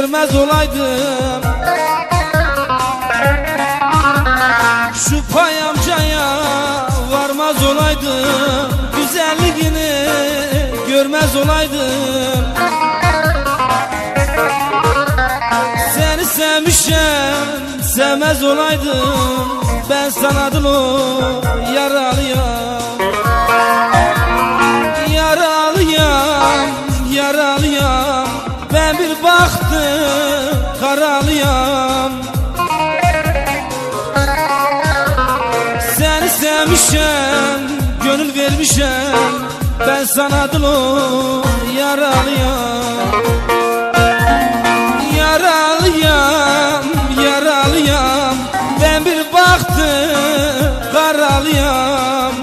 görmez olaydım. Şu pay amcaya varmaz olaydım, güzelliğini görmez olaydım. Seni sevmişim, sevmez olaydım, ben sana dolu yaralıyam. Yaralıyam, yaralıyam, ben bir baktım karalıyam. Seni sevmişim, gönül vermişim, ben sana dolu yaralıyam. Yaralıyam, yaralıyam, ben bir baktım karalıyam.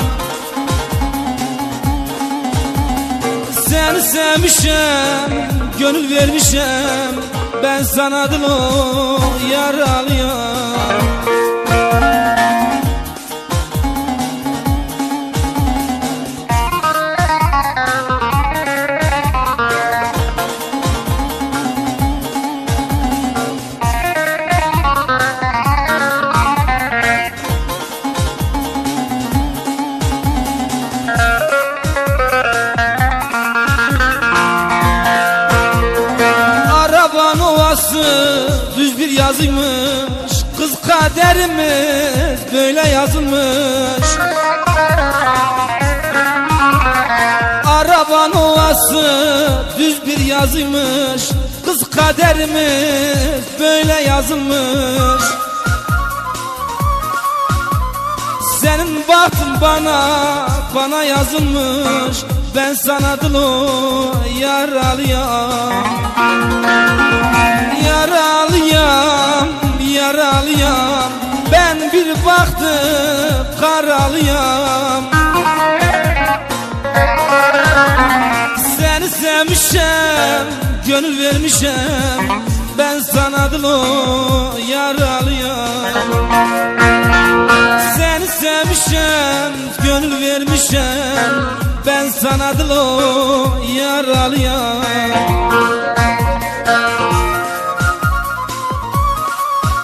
Seni sevmişim, gönül vermişim, ben sana dolu yaralıyam. Düz bir yazıymış, kız kaderimiz böyle yazılmış. Araban ovası düz bir yazıymış, kız kaderimiz böyle yazılmış. Senin bahtın bana yazılmış, ben sana dolu yaralıyam. Yaralıyam, yaralıyam, ben bir baktım karalıyam. Seni sevmişim, gönül vermişim, ben sana dolu yaralıyam. Seni sevmişim, gönül vermişim, ben sana dolu yaralıyam.